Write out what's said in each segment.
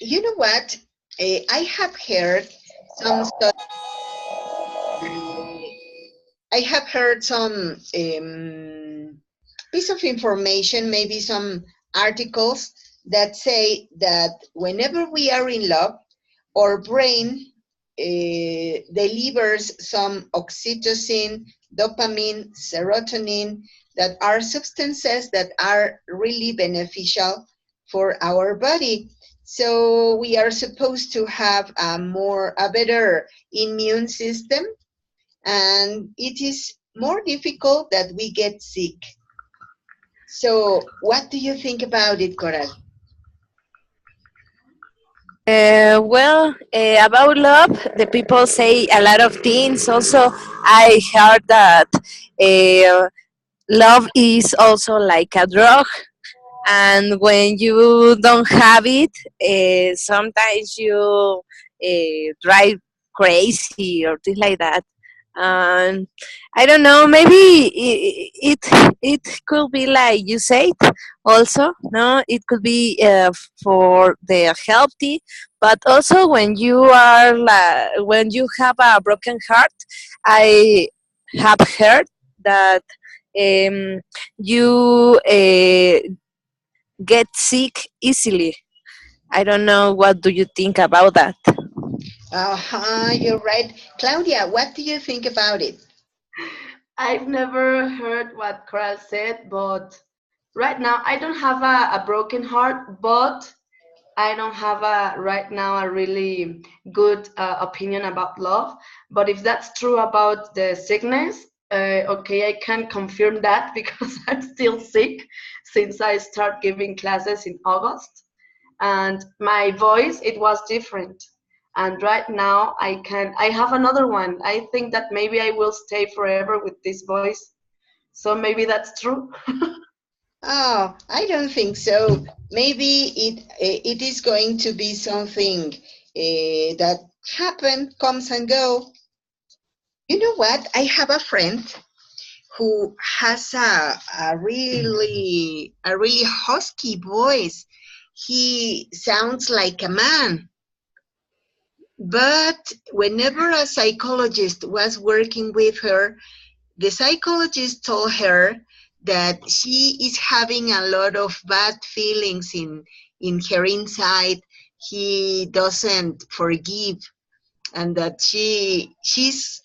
You know what? I have heard some I have heard some piece of information, maybe some articles that say that whenever we are in love, our brain delivers some oxytocin, dopamine, serotonin, that are substances that are really beneficial for our body. So we are supposed to have a better immune system, and it is more difficult that we get sick. So, what do you think about it, Coral? About love, the people say a lot of things. Also, I heard that uh, love is also like a drug, and when you don't have it, sometimes you drive crazy or things like that. And I don't know, maybe it could be like you said. Also, no, it could be for the healthy, but also when you are when you have a broken heart, I have heard that um, you get sick easily. I don't know, what do you think about that? Uh-huh, you're right. Claudia, what do you think about it? I've never heard what Coral said, but right now I don't have a broken heart, but I don't have right now a really good opinion about love. But if that's true about the sickness, okay, I can confirm that because I'm still sick since I start giving classes in August. And my voice, it was different. And right now I have another one. I think that maybe I will stay forever with this voice. So maybe that's true. Oh, I don't think so. Maybe it is going to be something that happen, comes and go. You know what? I have a friend who has a really husky voice. He sounds like a man. But whenever a psychologist was working with her, the psychologist told her that she is having a lot of bad feelings in her inside. He doesn't forgive, and that she's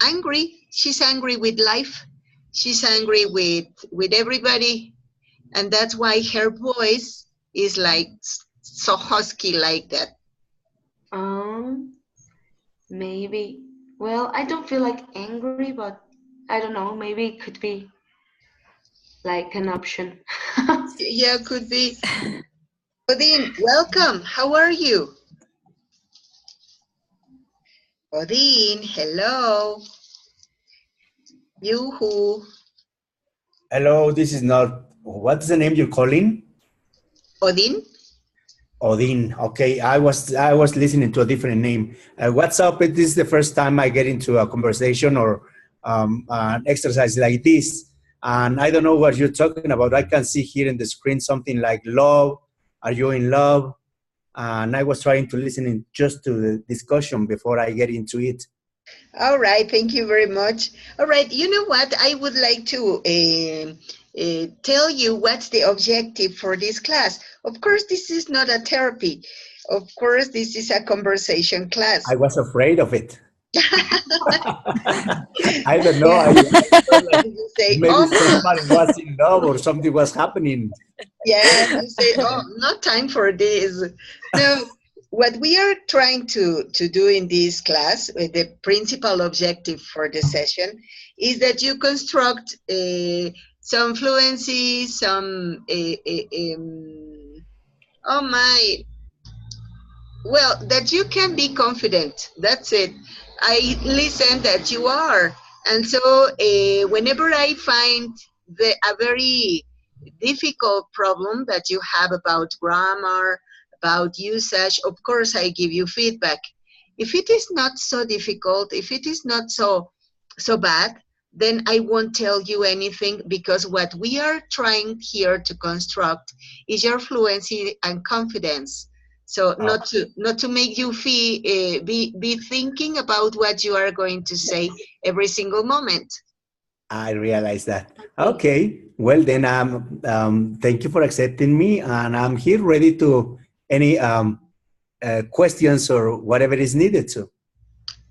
angry. She's angry with life. She's angry with everybody, and that's why her voice is like so husky like that. Um, Maybe. Well, I don't feel like angry, but I don't know. Maybe it could be like an option. Yeah, could be. Odin, welcome. How are you? Odin, hello. Yoo-hoo. Hello, this is not. What's the name you're calling? Odin? Odin. Okay, I was listening to a different name. What's up? This is the first time I get into a conversation or an exercise like this, and I don't know what you're talking about. I can see here in the screen something like love. Are you in love? And I was trying to listen in just to the discussion before I get into it. All right, thank you very much. All right, you know what? I would like to tell you what's the objective for this class. Of course, this is not a therapy. Of course, this is a conversation I class. was afraid of it. I don't know. Yeah. I felt like You say, maybe oh, somebody was in love or something was happening. yeah, you say, oh, not time for this. No, what we are trying to do in this class, the principal objective for the session, is that you construct some fluency, oh my, well, that you can be confident. That's it. I listen that you are. And so whenever I find a very difficult problem that you have about grammar, about usage, of course I give you feedback. If it is not so difficult, if it is not so bad, then I won't tell you anything, because what we are trying here to construct is your fluency and confidence. So Oh, not to make you feel be thinking about what you are going to say every single moment. I realize that. Okay. Well, then, thank you for accepting me, and I'm here ready to any questions or whatever is needed to.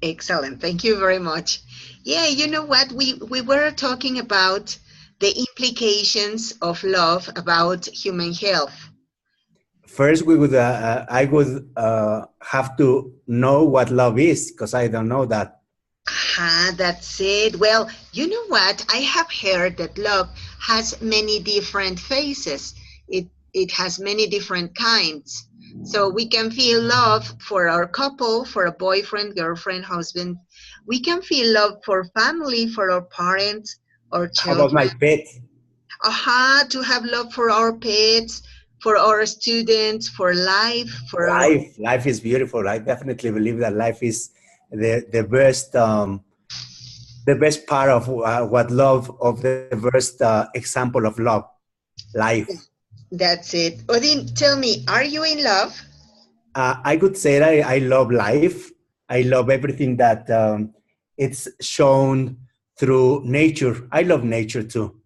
Excellent. Thank you very much. Yeah, you know what? We were talking about the implications of love about human health. First, I would have to know what love is because I don't know that. Ah, that's it. Well, you know what? I have heard that love has many different phases. It has many different kinds. So we can feel love for our couple, for a boyfriend, girlfriend, husband. We can feel love for family, for our parents, our How about my children. pet? Aha, to have love for our pets, for our students, for life, for our Life is beautiful. I definitely believe that life is the best part of what love of the best example of love, life. that's it. Odin, tell me, are you in love? I could say that I love life. I love everything that it's shown through nature. I love nature too.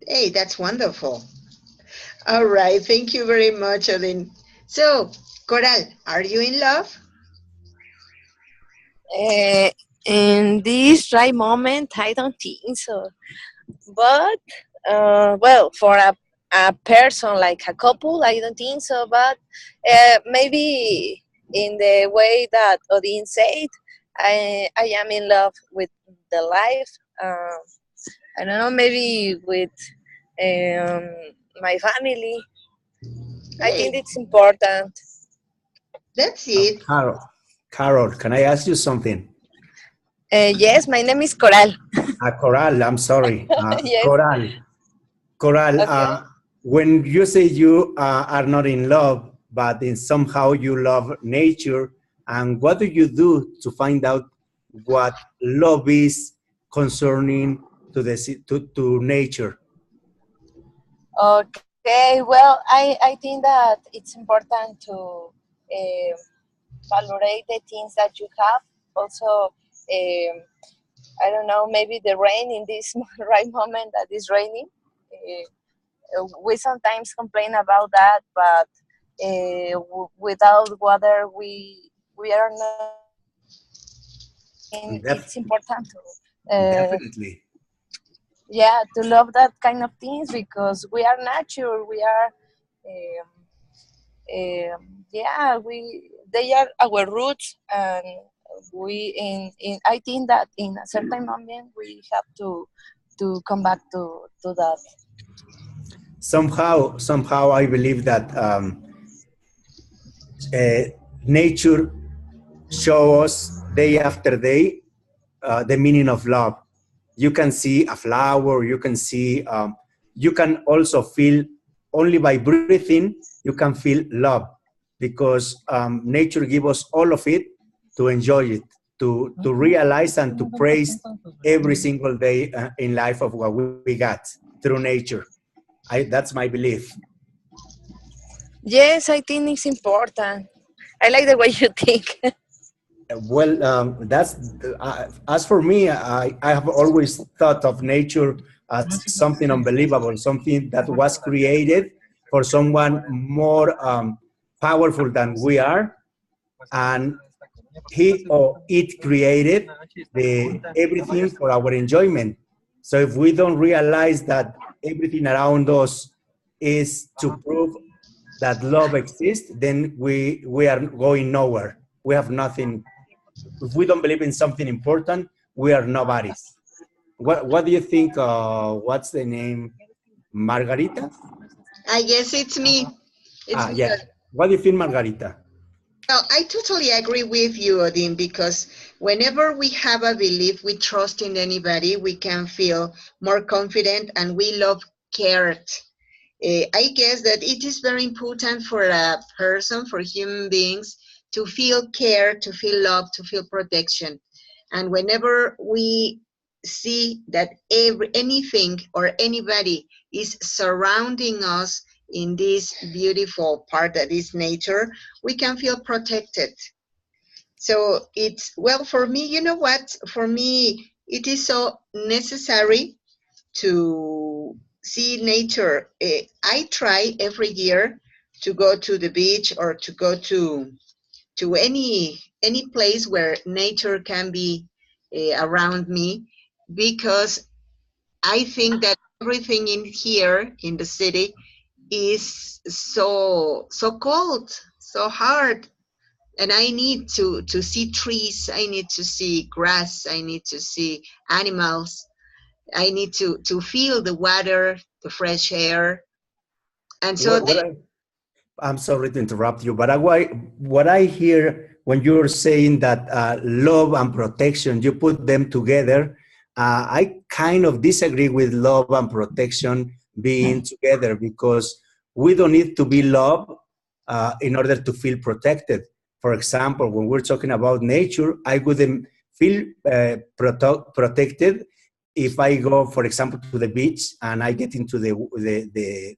Hey, that's wonderful. All right, thank you very much, Odin. So, Coral, are you in love? Uh, in this right moment, I don't think so. But well, for a person like a couple, I don't think so. But maybe in the way that Odin said, I am in love with the life. I don't know, maybe with um, my family. I think Hey, it's important. that's it. Carol, can I ask you something? Yes, my name is Coral. Coral, I'm sorry. Yes. Coral, Okay. when you say you are not in love, but in somehow you love nature, and what do you do to find out what love is concerning to to nature? Okay. Well, I think that it's important to valorate the things that you have. Also, I don't know, maybe the rain in this right moment that is raining. We sometimes complain about that, but without water, we are nothing. I think it's Def- important to Definitely. yeah, to love that kind of things because we are nature. We are um, yeah, we they are our roots, and we in I think that in a certain moment we have to come back to that. Somehow, I believe that uh, nature show us day after day the meaning of love. You can see a flower, you can also feel only by breathing, you can feel love because nature gives us all of it to enjoy it, to realize and to praise every single day in life of what we got through nature. That's my belief. Yes, I think it's important. I like the way you think. Well, that's as for me, I have always thought of nature as something unbelievable, something that was created for someone more powerful than we are, and he or it created the everything for our enjoyment. So if we don't realize that everything around us is to prove that love exists, then we are going nowhere. We have nothing. If we don't believe in something important, we are nobodies. What do you think? What's the name? Margarita? I guess it's me. It's me. Yeah. What do you think, Margarita? Well, I totally agree with you, Odin, because whenever we have a belief, we trust in anybody, we can feel more confident and we love cared. I guess that it is very important for a person, for human beings, to feel care, to feel love, to feel protection. And whenever we see that anything or anybody is surrounding us in this beautiful part that is nature, we can feel protected. So it's, well, for me, you know what? For me, it is so necessary to see nature. I try every year to go to the beach or to go to any place where nature can be around me, because I think that everything in here in the city is so cold, so hard, and I need to see trees, I need to see grass, I need to see animals, I need to feel the water, the fresh air, and so What I'm sorry to interrupt you, but what I hear when you're saying that love and protection, you put them together, I kind of disagree with love and protection being together, because we don't need to be loved in order to feel protected. For example, when we're talking about nature, I wouldn't feel protected if I go, for example, to the beach and I get into the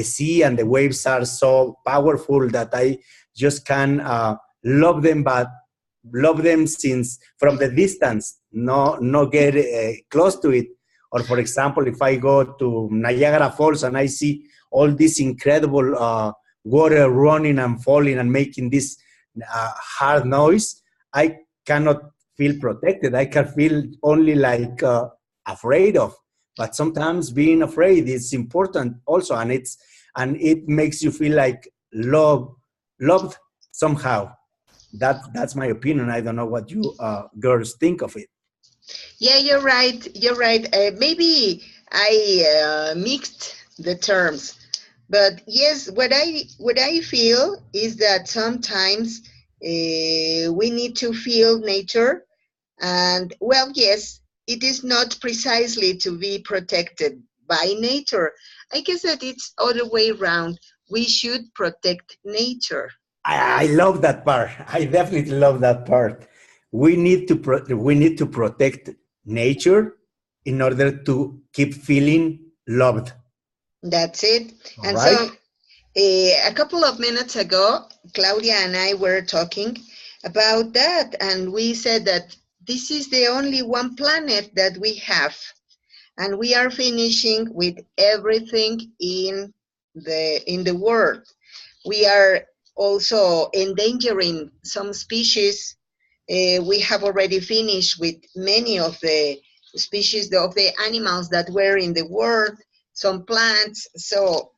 sea and the waves are so powerful that I just can love them, but love them since from the distance, no get close to it. Or for example, if I go to Niagara Falls and I see all this incredible water running and falling and making this hard noise, I cannot feel protected. I can feel only like afraid of. But sometimes being afraid is important also, and it makes you feel like loved somehow. That's my opinion. I don't know what you girls think of it. yeah, you're right. You're right. Maybe I mixed the terms, but yes, what I feel is that sometimes we need to feel nature, and well, yes, it is not precisely to be protected by nature. I guess that it's other way around. We should protect nature. I love that part. I definitely love that part. We need to protect nature in order to keep feeling loved. That's it. All And so right. a couple of minutes ago, Claudia and I were talking about that, and we said that this is the only one planet that we have, and we are finishing with everything in the world. We are also endangering some species. We have already finished with many of the species of the animals that were in the world, some plants. So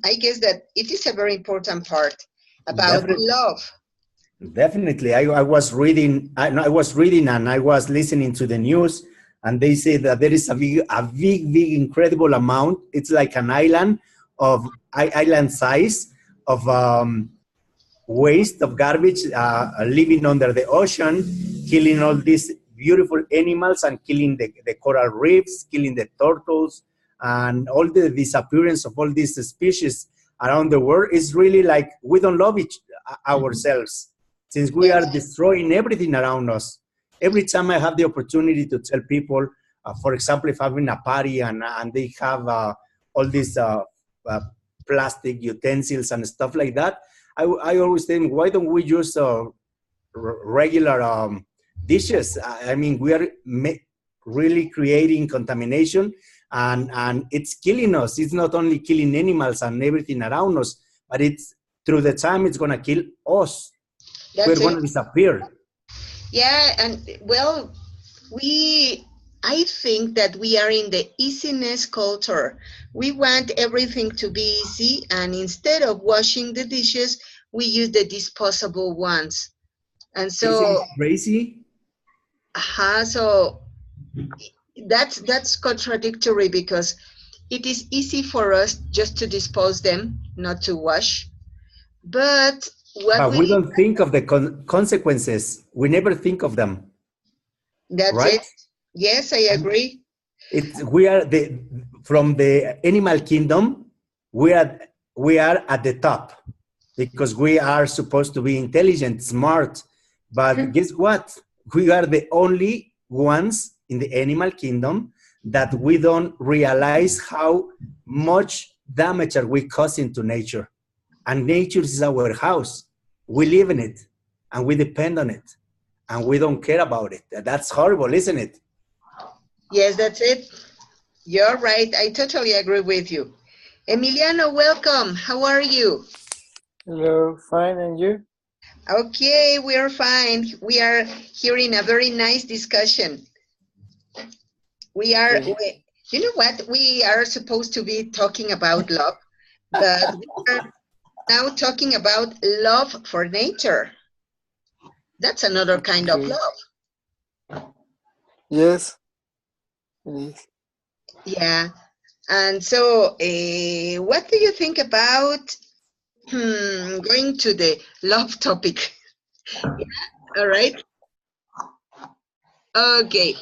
I guess that it is a very important part about Definitely. love. Definitely. I was reading. I was reading and I was listening to the news, and they say that there is big, incredible amount. It's like an island of island size of waste of garbage living under the ocean, killing all these beautiful animals and killing the coral reefs, killing the turtles, and all the disappearance of all these species around the world is really like we don't love ourselves, since we are That's destroying everything around us. Every time I have the opportunity to tell people, for example, if I'm in a party and they have all these uh, plastic utensils and stuff like that, I always think, why don't we use regular dishes? I mean, we are really creating contamination, and it's killing us. It's not only killing animals and everything around us, but it's through the time it's going to kill us. We're that's going it. to disappear. Yeah, and well, I think that we are in the easiness culture. We want everything to be easy, and instead of washing the dishes, we use the disposable ones. And Isn't so, it crazy? so that's contradictory, because it is easy for us just to dispose them, not to wash. But what But we we don't think of the consequences. We never think of them, that's right? it. Yes, I agree. It's we are the from the animal kingdom. We are we are at the top because we are supposed to be intelligent, smart. But guess what? We are the only ones in the animal kingdom that we don't realize how much damage are we causing to nature? And nature is our house. We live in it, and we depend on it, and we don't care about it. That's horrible, isn't it? Yes, that's it. You're right. I totally agree with you. Emiliano, welcome. How are you? Hello, fine, and you? Okay, we are fine. We are hearing a very nice discussion. Okay. You know what? We are supposed to be talking about love, but we are now talking about love for nature. That's another kind of Okay. love. Yes, it is. Yeah. And so, what do you think about going to the love topic? All right. Okay.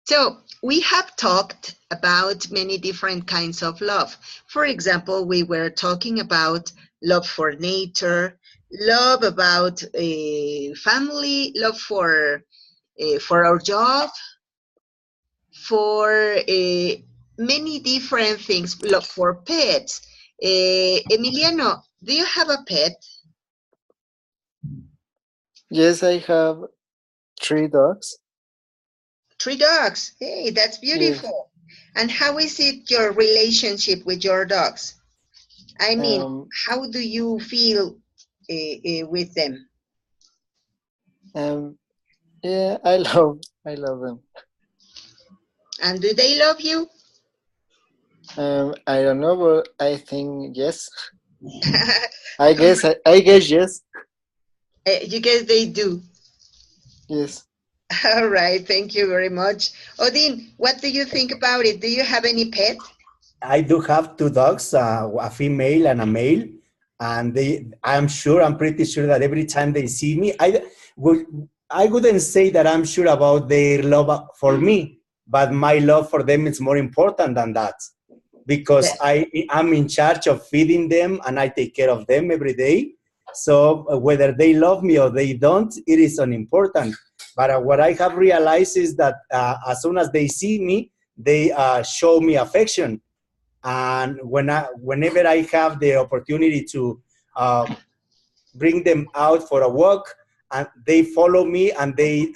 So we have talked about many different kinds of love. For example, we were talking about love for nature, love about family, love for our job, for many different things, love for pets. Emiliano, do you have a pet? Yes, I have 3 dogs. 3 dogs. Hey, that's Yes. beautiful. And how is it your relationship with your dogs? I mean, Um, how do you feel with them? um, yeah, I love them. And do they love you? I don't know, but I think yes. I guess yes. You guess they do. Yes. All right, thank you very much. Odin, what do you think about it? Do you have any pet? I do have 2 dogs, a female and a male, and I'm pretty sure that every time they see me, would, I wouldn't say that I'm sure about their love for me, but my love for them is more important than that, because I'm in charge of feeding them and I take care of them every day. So whether they love me or they don't, it is unimportant. But what I have realized is that as soon as they see me, they show me affection, and whenever I have the opportunity to uh, bring them out for a walk, and they follow me and they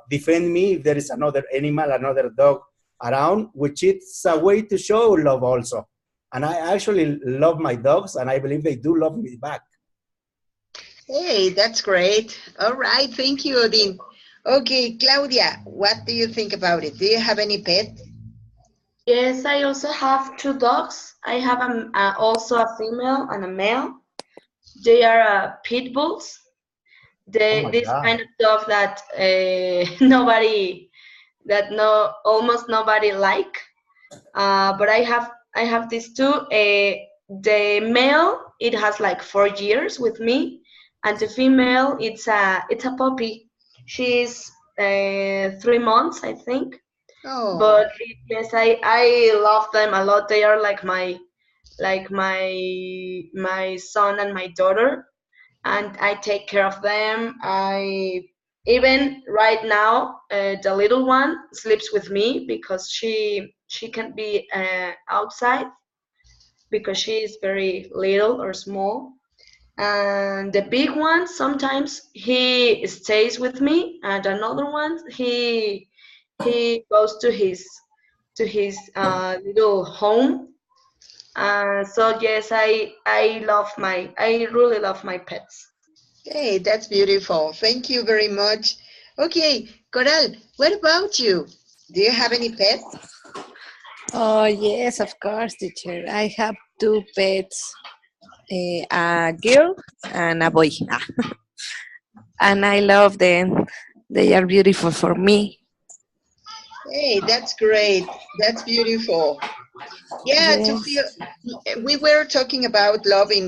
defend me if there is another animal, another dog around, which is a way to show love also. And I actually love my dogs, and I believe they do love me back. Hey, that's great. All right, thank you, Odin. Okay, Claudia, what do you think about it? Do you have any pet? Yes, I also have 2 dogs. I have also a female and a male. They are pit bulls. Oh my This God. kind of dog that nobody, that no, almost nobody like. But I have these two. The male, it has like 4 years with me, and the female, it's a puppy. She's 3 months, I think. Oh, But yes, I love them a lot. They are like my son and my daughter, and I take care of them. I even right now, the little one sleeps with me because she can be outside because she is very little or small. And the big one sometimes he stays with me, and another one he goes to his little home. So yes, I really love my pets. hey, that's beautiful. Thank you very much. Okay, Coral, what about you? Do you have any pet? Oh, yes, of course, teacher. I have 2 pets, a girl and a boy. And I love them. They are beautiful for me. Hey, that's great. That's beautiful. Yeah, to Yes. feel we were talking about love in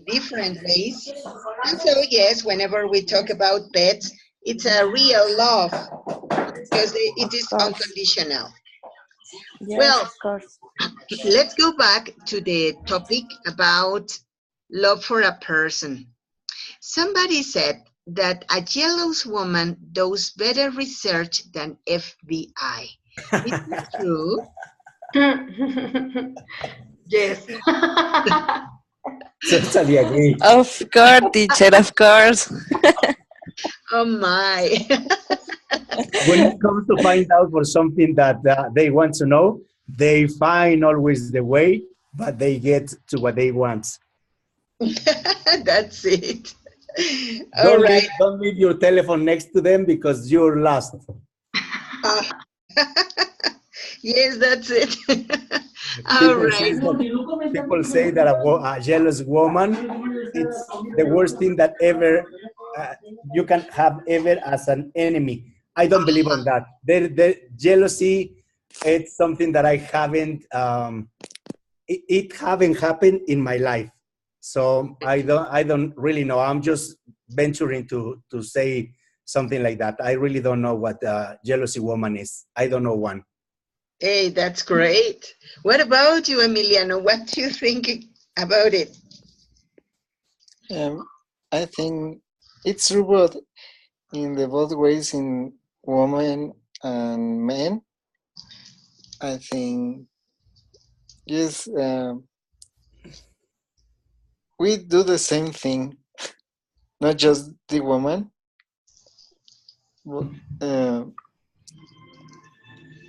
different ways. And so yes, whenever we talk about pets, it's a real love because it Of is course. unconditional. Yes, Well, of course. let's go back to the topic about love for a person. Somebody said that a jealous woman does better research than FBI. Is it true? Yes. Totally agree. Of course, teacher, of course. Oh my. When it comes to find out for something that they want to know, they find always the way, but they get to what they want. That's it. All right. Don't leave your telephone next to them because you're lost. Uh, yes, that's it. All People right. say that a jealous woman, it's the worst thing that ever you can have ever as an enemy. I don't believe on that. The jealousy, it's something that I haven't it haven't happened in my life. So I don't really know. I'm just venturing to say something like that. I really don't know what jealousy woman is. I don't know one. Hey, that's great. What about you, Emiliano? What do you think about it? I think it's true, but in the both ways, in women and men, I think yes, we do the same thing, not just the woman, but, uh,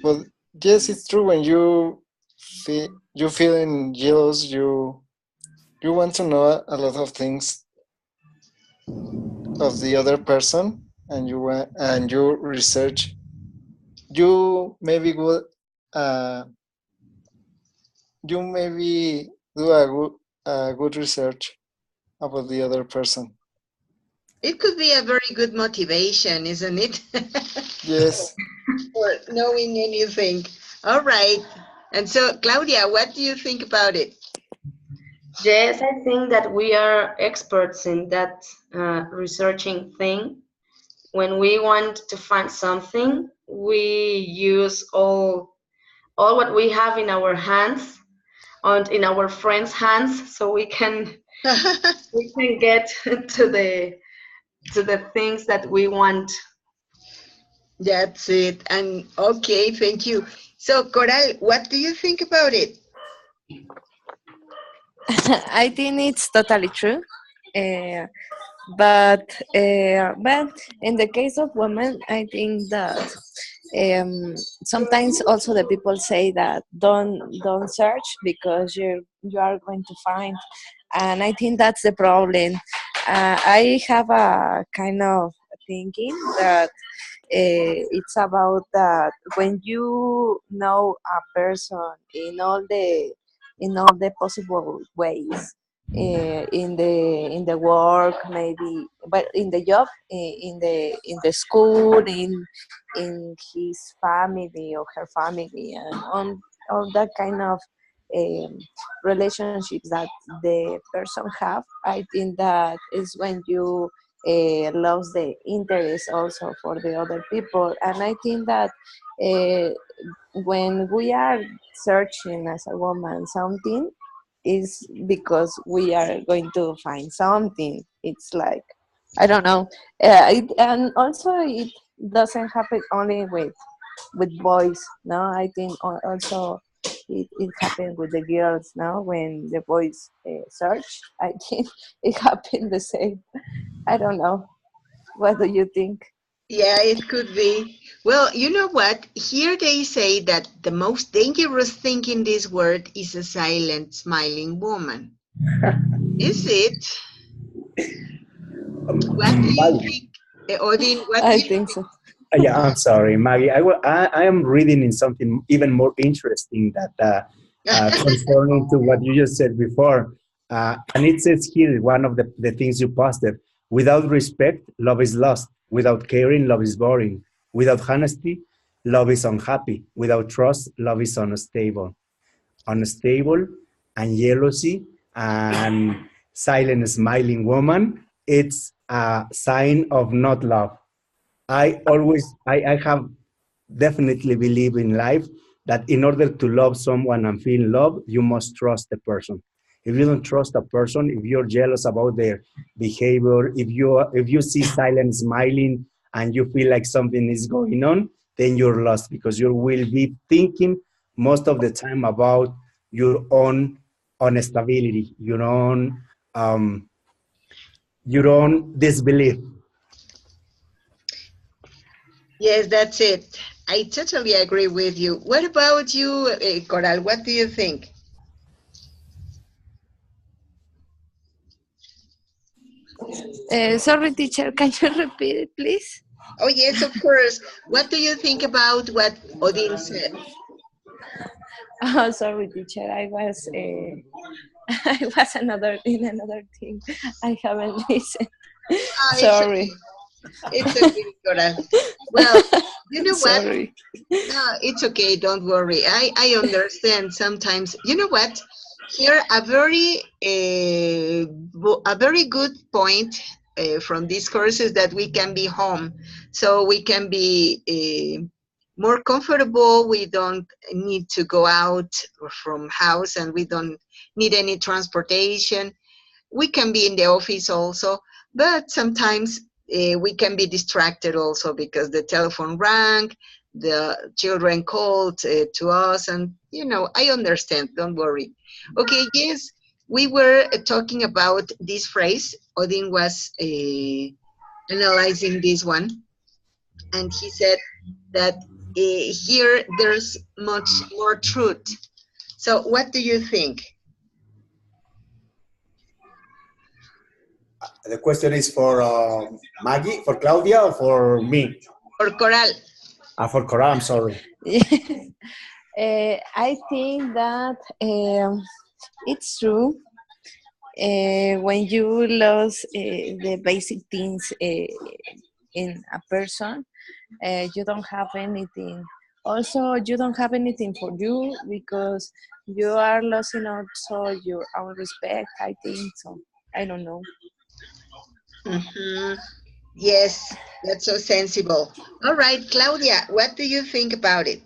but yes, it's true. When you feeling jealous, you want to know a lot of things of the other person, and you research. You maybe would uh, you maybe do a good research about the other person. It could be a very good motivation, isn't it? Yes. For knowing anything. All right. And so, Claudia, what do you think about it? Yes, I think that we are experts in that researching thing. When we want to find something, we use all what we have in our hands and in our friends' hands, so we can get to the things that we want. That's it. And okay, thank you. So, Coral, what do you think about it? I think it's totally true. Uh, but in the case of women, I think that sometimes also the people say that don't search because you are going to find, and I think that's the problem. I have a kind of thinking that it's about that when you know a person in all the possible ways, in the work maybe, but in the job, in the school, in his family or her family, and on all that kind of um, relationships that the person have. I think that is when you lost the interest also for the other people, and I think that uh, when we are searching as a woman something is because we are going to find something. It's like, I don't know. And also it doesn't happen only with boys. No, I think also it happened with the girls. Now when the boys search, I think it happened the same. I don't know. What do you think? Yeah, it could be. Well, you know what? Here they say that the most dangerous thing in this world is a silent, smiling woman. Is it? What do you Maggie, think, Odin? What do I you think so. yeah, I'm sorry, Maggie. I am reading in something even more interesting that concerning to what you just said before. And it says here, one of the things you posted, without respect, love is lost. Without caring, love is boring. Without honesty, love is unhappy. Without trust, love is unstable, and jealousy and silent smiling woman, it's a sign of not love. I have definitely believe in life that in order to love someone and feel love, you must trust the person. If you don't trust a person, if you're jealous about their behavior, if you see silent smiling and you feel like something is going on, then you're lost because you will be thinking most of the time about your own on stability. Um, you don't disbelieve. Yes, that's it. I totally agree with you. What about you, Coral? What do you think? Sorry, teacher, can you repeat it, please? Oh, yes, of course. What do you think about what Odin said? Oh, sorry, teacher. I was I was another in another thing. I haven't listened. Ah, it's Sorry. okay. It's okay, Coral. Well, you know what? Sorry. No, it's okay. Don't worry. I understand sometimes. You know what? Here, a very good point from this course is that we can be home, so we can be more comfortable. We don't need to go out from house, and we don't need any transportation. We can be in the office also, but sometimes we can be distracted also because the telephone rang, the children called to us, and I understand. Don't worry. Okay, yes, we were talking about this phrase. Odin was analyzing this one, and he said that here there's much more truth. So, what do you think? The question is for Maggie, for Claudia, or for me? For Coral. For Cora, I'm sorry. I think that it's true. When you lose the basic things in a person, you don't have anything. Also, you don't have anything for you because you are losing also your own respect. I think so. I don't know. Mhm. Yes, that's so sensible. All right, Claudia, what do you think about it?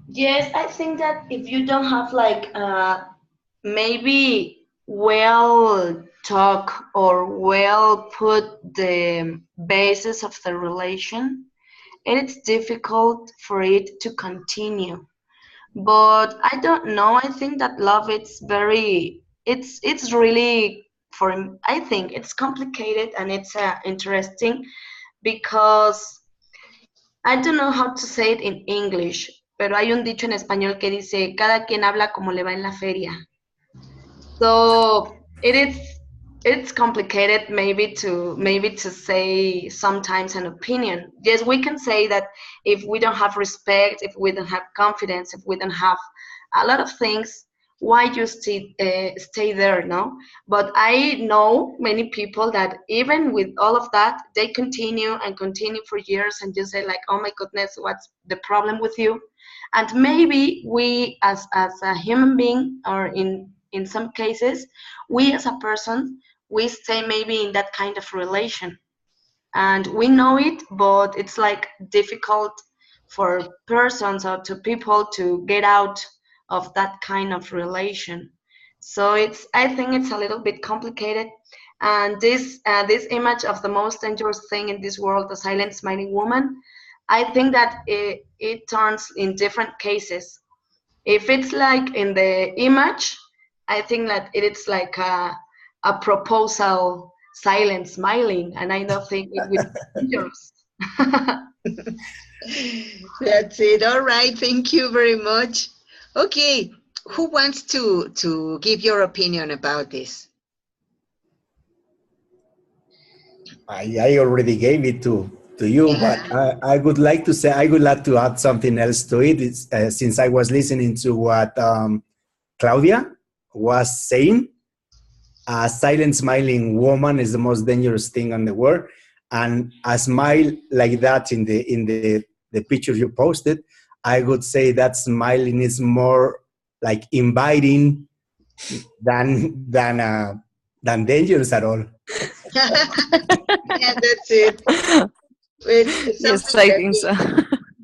Yes, I think that if you don't have like maybe well talk or well put the basis of the relation, it's difficult for it to continue. But I don't know. I think that love it's really for I think it's complicated and it's interesting because I don't know how to say it in English, pero hay un dicho en español que dice, cada quien habla como le va en la feria. So it's complicated maybe to say sometimes an opinion. Yes, we can say that if we don't have respect, if we don't have confidence, if we don't have a lot of things, why you stay there, no? But I know many people that even with all of that, they continue and continue for years, and you say like, oh my goodness, what's the problem with you? And maybe we as a human being, or in some cases, we as a person, we stay maybe in that kind of relation and we know it, but it's like difficult for persons or to people to get out of that kind of relation. So I think it's a little bit complicated. And this image of the most dangerous thing in this world, the silent smiling woman, I think that it turns in different cases. If it's like in the image, I think that it's like a proposal silent smiling, and I don't think it would be dangerous. That's it. All right, thank you very much. Okay, who wants to give your opinion about this? I already gave it to you, but Yeah. I would like to say, I would like to add something else to it. Since I was listening to what Claudia was saying, a silent smiling woman is the most dangerous thing on the world, and a smile like that in the picture you posted, I would say that smiling is more like inviting than dangerous at all. Yeah, that's it. It's Yes, something I that think we so.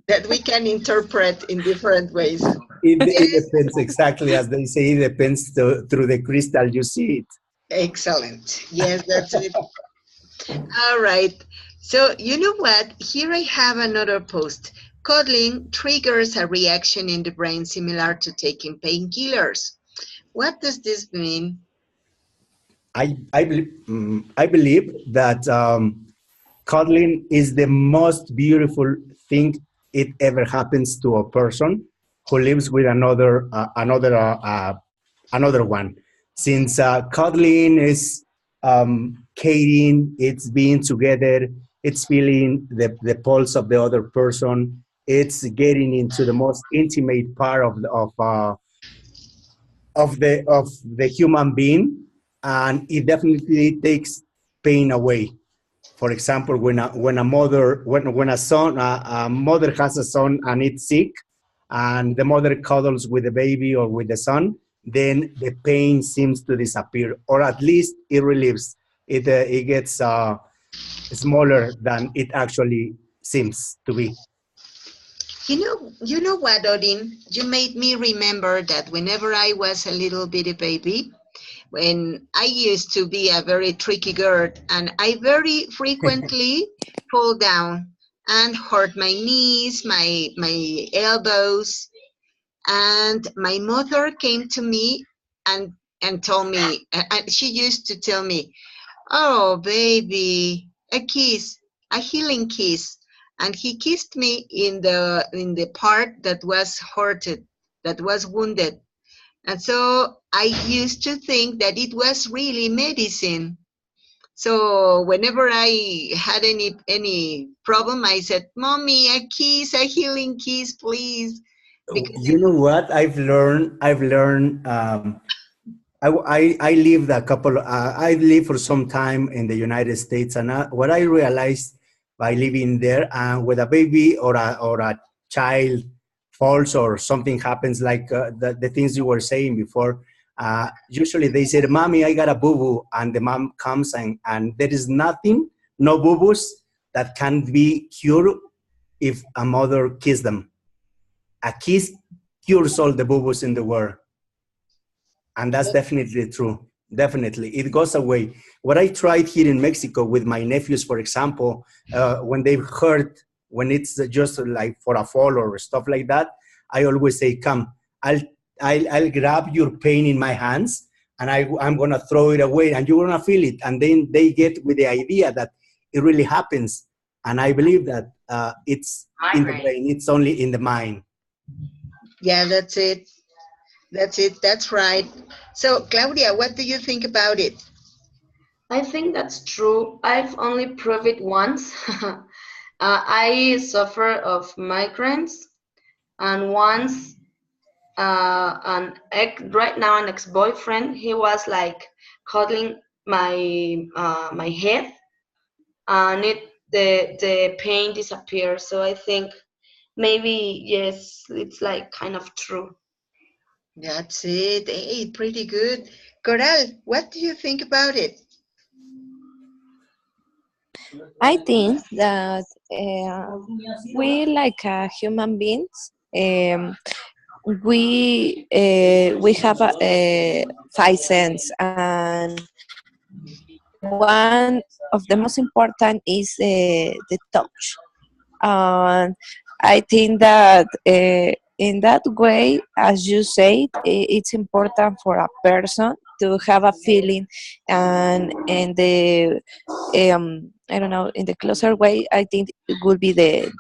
that we can interpret in different ways. It Yes, depends, exactly as they say. It depends through the crystal you see it. excellent. Yes, that's it. All right. So, you know what? Here I have another post. Cuddling triggers a reaction in the brain similar to taking painkillers. What does this mean? I believe that cuddling is the most beautiful thing it ever happens to a person who lives with another one. Since cuddling is caring, it's being together, it's feeling the pulse of the other person, it's getting into the most intimate part of the human being, and it definitely takes pain away. For example, when a mother has a son and it's sick, and the mother cuddles with the baby or with the son, then the pain seems to disappear, or at least it relieves. It gets smaller than it actually seems to be. You know what, Odin? You made me remember that whenever I was a little bitty baby, when I used to be a very tricky girl, and I very frequently fall down and hurt my knees, my elbows, and my mother came to me and told me, and she used to tell me, "Oh, baby, a kiss, a healing kiss." And he kissed me in the part that was hurted, that was wounded. And so I used to think that it was really medicine. So whenever I had any problem, I said, "Mommy, a kiss, a healing kiss, please." Because You know what I've learned. I lived a couple. I lived for some time in the United States, and what I realized by living there, when a baby or a child falls or something happens, like the things you were saying before, usually they say, "Mommy, I got a boo boo," and the mom comes, and there is nothing, no boo boos that can be cured if a mother kisses them. A kiss cures all the boo boos in the world. And that's definitely true. Definitely. It goes away. What I tried here in Mexico with my nephews, for example, when they hurt, when it's just like for a fall or stuff like that, I always say, "Come, I'll, I'll grab your pain in my hands, and I'm going to throw it away, and you're going to feel it." And then they get with the idea that it really happens. And I believe that it's in the brain, it's only in the mind. yeah, that's it. That's it. That's right. So, Claudia, what do you think about it? I think that's true. I've only proved it once. I suffer of migraines, and once right now an ex-boyfriend, he was like cuddling my head, and the pain disappeared. So I think maybe yes, it's like kind of true. That's it. Hey, pretty good. Coral, what do you think about it? I think that we, like human beings, we have five sense, and one of the most important is the touch. And I think that in that way, as you said, it's important for a person to have a feeling, and in the I don't know, in the closer way, I think it would be the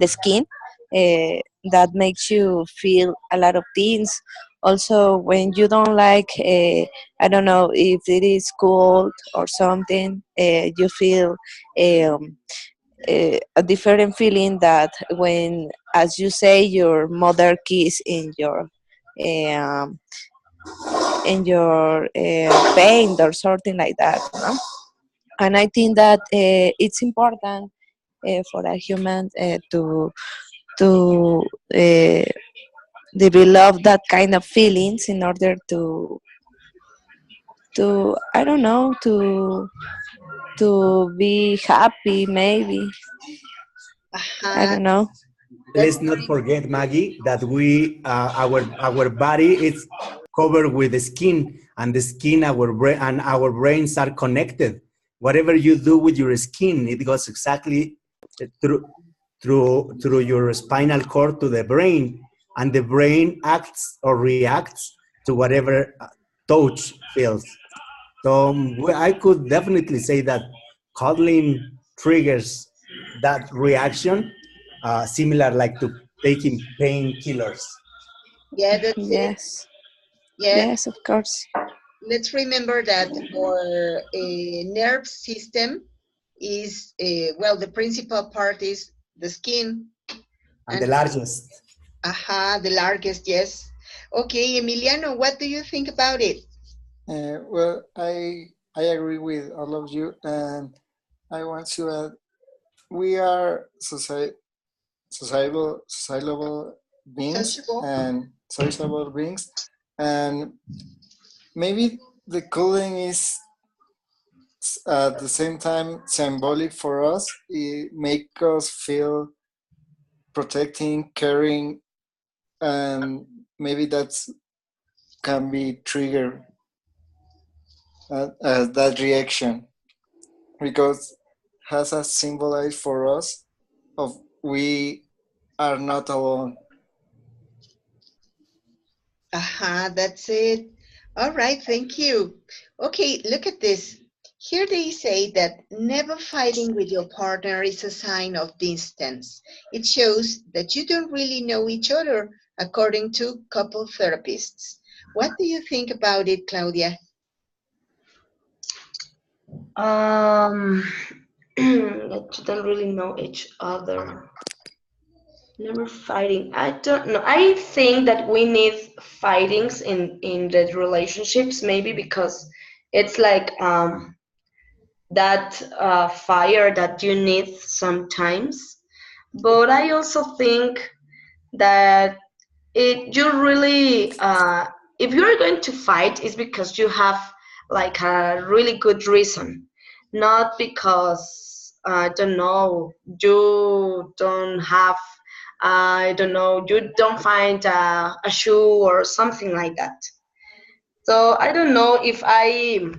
skin that makes you feel a lot of things. Also, when you don't like, I don't know if it is cold or something, you feel. Um, a different feeling that when, as you say, your mother kiss um, in your pain or something like that, no? And I think that it's important for a human to uh, develop that kind of feelings in order to I don't know, to be happy, maybe. I Uh-huh. don't know. That's Let's not forget, Maggie, that our body is covered with the skin, and the skin, our brains are connected. Whatever you do with your skin, it goes exactly through through your spinal cord to the brain, and the brain acts or reacts to whatever touch feels. So I could definitely say that cuddling triggers that reaction, similar like to taking painkillers. Yeah, that's it. Yes, Yeah, yes, of course. let's remember that our nerve system is, well, the principal part is the skin, And the and largest. aha, the largest, yes. Okay, Emiliano, what do you think about it? Well, I agree with all of you, and I want to add we are sociable beings Sociable? and sociable beings, and maybe the cooling is at the same time symbolic for us. It make us feel protecting, caring, and maybe that's can be trigger that reaction because has a symbolize for us of we are not alone. Aha, that's it. All right, thank you. Okay, look at this. Here they say that never fighting with your partner is a sign of distance. It shows that you don't really know each other, according to couple therapists. What do you think about it, Claudia? Um, that you don't really know each other. Never fighting. I don't know. I think that we need fightings in the relationships, maybe because it's like that fire that you need sometimes. But I also think that it you really if you're going to fight it's because you have like a really good reason, not because I don't know, you don't have, I don't know, you don't find a shoe or something like that. So I don't know if I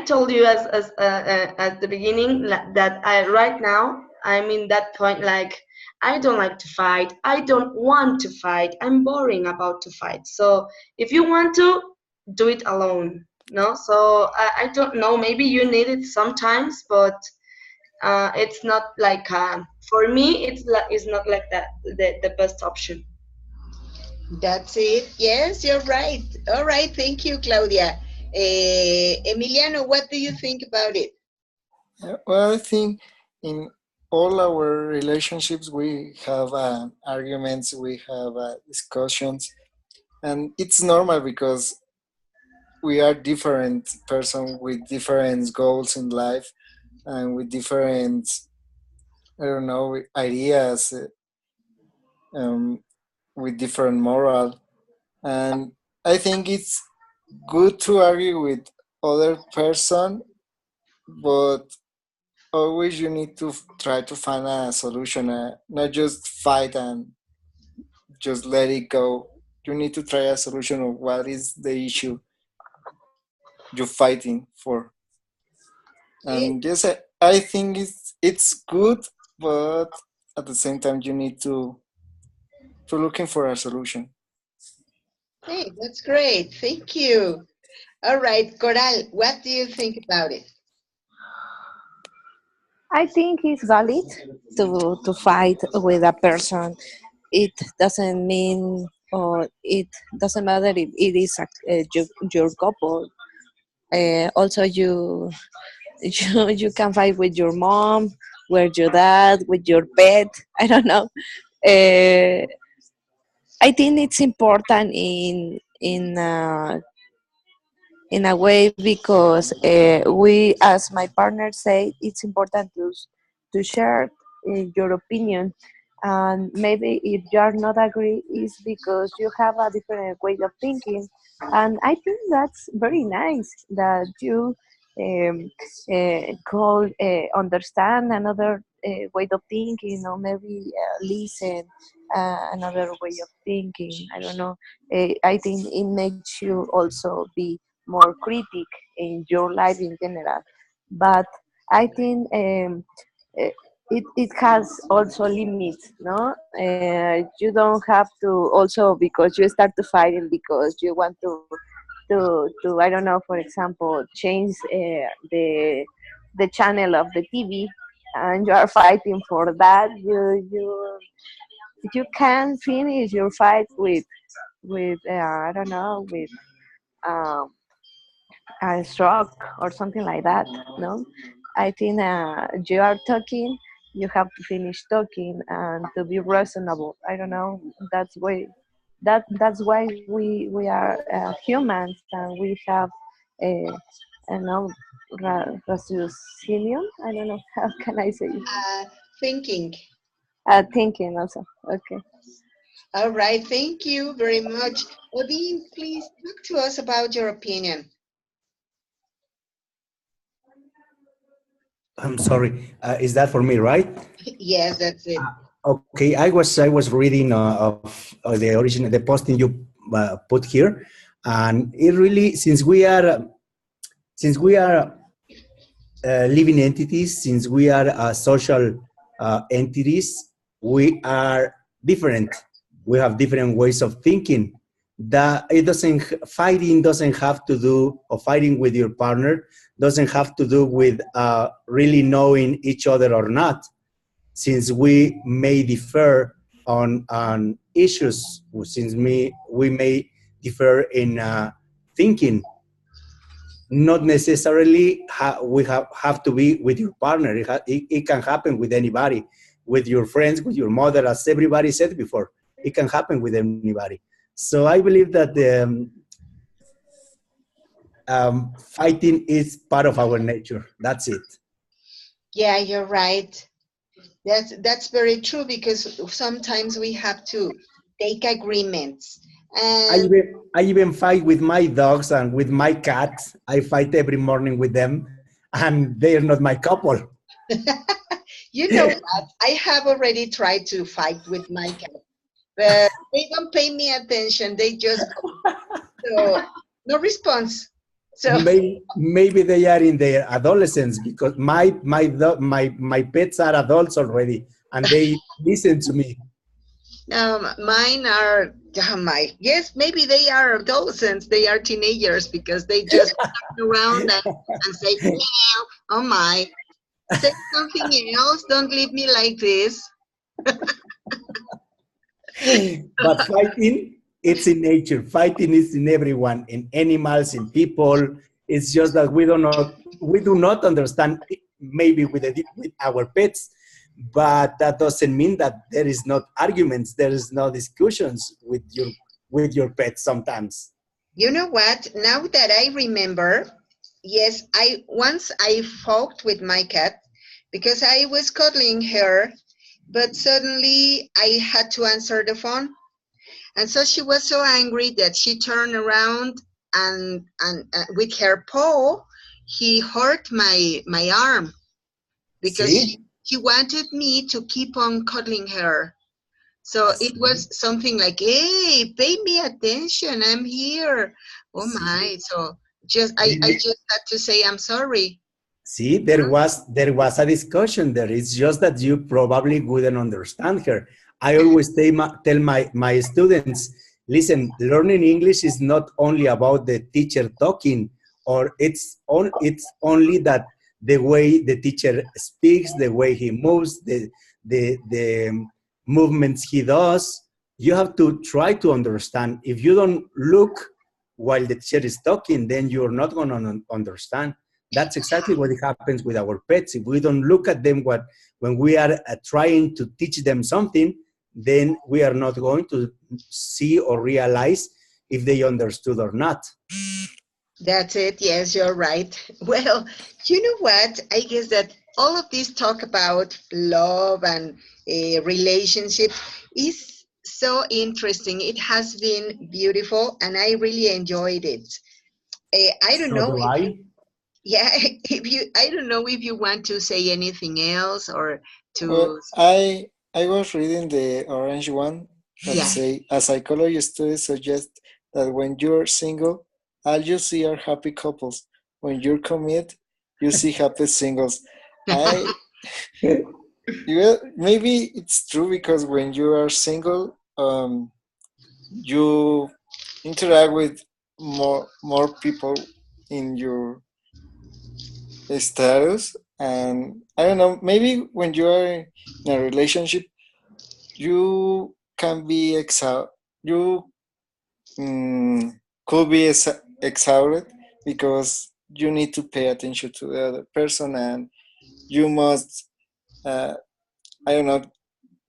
told you as at the beginning that I right now I'm in that point like I don't like to fight. I don't want to fight. I'm boring about to fight. So if you want to do it alone, no. So I don't know. Maybe you need it sometimes, but it's not like for me. It's not like that the best option. That's it. Yes, you're right. All right, thank you, Claudia. Emiliano, what do you think about it? Well, I think in all our relationships we have arguments, we have discussions, and it's normal because we are different person with different goals in life and with different, I don't know, ideas, um, with different moral. And I think it's good to argue with other person, but always you need to try to find a solution, not just fight and just let it go. You need to try a solution of what is the issue you're fighting for. Eh, And yes, I think it's good, but at the same time you need to looking for a solution. Hey, that's great. Thank you. All right, Coral, what do you think about it? I think it's valid to fight with a person. It doesn't mean, or it doesn't matter if it is your couple. Also, you can fight with your mom, with your dad, with your pet. I don't know. Uh, I think it's important in a way because we, as my partner say, it's important to share your opinion, and maybe if you are not agree is because you have a different way of thinking, and I think that's very nice that you call understand another way of thinking, or maybe listen another way of thinking. I don't know. I think it makes you also be more critic in your life in general. But I think it has also limits, no? You don't have to also, because you start to fighting because you want to I don't know, for example, change the channel of the TV, and you are fighting for that. You can finish your fight with I don't know, with um, a stroke or something like that. No, I think you are talking. You have to finish talking and to be reasonable. I don't know. That's why we are humans, and we have a, I don't know, raciocinio. I don't know how can I say it. Uh, Thinking. Thinking also. Okay. All right, thank you very much. Odin, please talk to us about your opinion. I'm sorry. Is that for me, right? Yes, that's it. Okay, I was reading of the original the posting you put here, and it really since we are living entities, since we are social entities, we are different. We have different ways of thinking. That it doesn't fighting doesn't have to do, or fighting with your partner doesn't have to do with really knowing each other or not, since we may differ on issues, since we may differ in thinking. Not necessarily have to be with your partner. It can happen with anybody, with your friends, with your mother, as everybody said before. It can happen with anybody. So I believe that fighting is part of our nature. That's it. Yeah, you're right. That's very true because sometimes we have to take agreements. And I even fight with my dogs and with my cats. I fight every morning with them, and they are not my couple. you know what? I have already tried to fight with my cat, but they don't pay me attention. They just go. So no response. So Maybe they are in their adolescence, because my pets are adults already, and they listen to me. mine are my yes, maybe they are adolescents. They are teenagers because they just turn around and say, meow, oh my, say something else. Don't leave me like this. But fighting, it's in nature. Fighting is in everyone, in animals, in people. It's just that we do not understand it, maybe with our pets, but that doesn't mean that there is not arguments, there is no discussions with your pets sometimes. You know what? Now that I remember, yes, I fought with my cat because I was cuddling her, but suddenly I had to answer the phone. And so she was so angry that she turned around and with her paw, he hurt my arm because See? she wanted me to keep on cuddling her. So it See? was something like, "Hey, pay me attention. I'm here." Oh See? my! So I just had to say I'm sorry. See, there was a discussion there. It's just that you probably wouldn't understand her. I always tell my students, listen, learning English is not only about the teacher talking, or it's only that the way the teacher speaks, the way he moves, the movements he does. You have to try to understand. If you don't look while the teacher is talking, then you're not going to understand. That's exactly what happens with our pets. If we don't look at them when we are trying to teach them something, then we are not going to see or realize if they understood or not. That's it. Yes, you're right. Well, you know what? I guess that all of this talk about love and relationship is so interesting. It has been beautiful, and I really enjoyed it. I don't So know do if I. yeah, if you I don't know if you want to say anything else or Well, to I was reading the orange one that yeah. say a psychology study suggests that when you're single, all you see are happy couples. When you're commit, you see happy singles. I maybe it's true because when you are single, you interact with more people in your status, and I don't know. Maybe when you are in a relationship, you can be you could be exhausted because you need to pay attention to the other person, and you must uh, I don't know,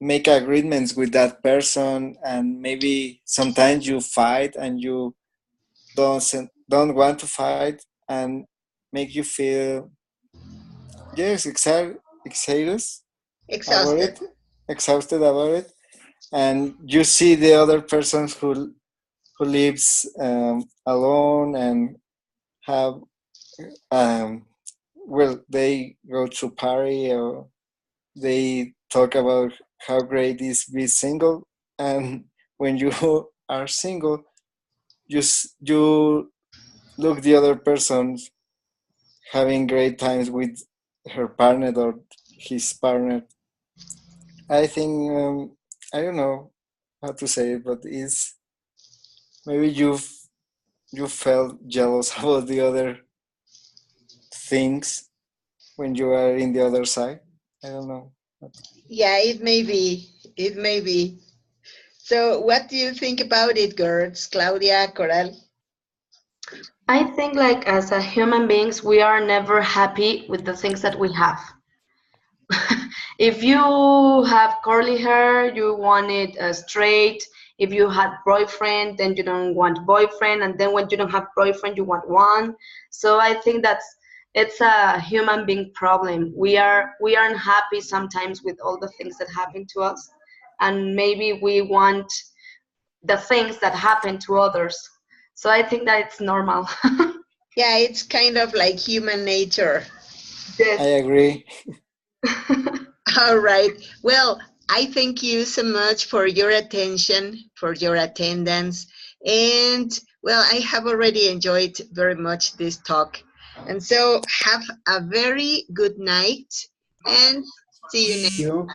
make agreements with that person, and maybe sometimes you fight and you don't want to fight, and make you feel, yes, excited about Exhausted. it, exhausted about it, and you see the other person who lives alone and have well, they go to party, or they talk about how great is be single, and when you are single, you look the other person having great times with her partner or his partner. I think I don't know how to say it, but it's maybe you felt jealous about the other things when you are in the other side. I don't know. Yeah, it may be. It may be. So, what do you think about it, girls? Claudia, Coral? I think like as a human beings, we are never happy with the things that we have. If you have curly hair, you want it straight. If you had boyfriend, then you don't want boyfriend, and then when you don't have boyfriend, you want one. So I think it's a human being problem. We aren't happy sometimes with all the things that happen to us, and maybe we want the things that happen to others. So I think that it's normal. Yeah, it's kind of like human nature. I Yes. agree. All right. Well, I thank you so much for your attention, for your attendance. And well, I have already enjoyed very much this talk. And so have a very good night and see you next. You,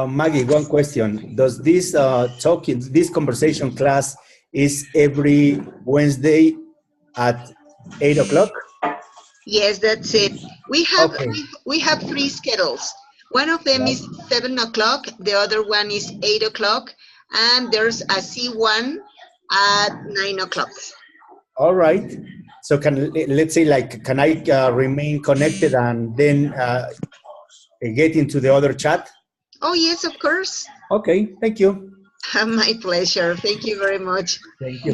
Maggie, one question. Does this this conversation class is every Wednesday at 8 o'clock? Yes, that's it. We have Okay. we have three schedules. One of them is Right. 7 o'clock, the other one is 8 o'clock, and there's a C1 at 9 o'clock. All right. So let's say like can I remain connected and then get into the other chat? Oh, yes, of course. Okay. Thank you. My pleasure. Thank you very much. Thank you.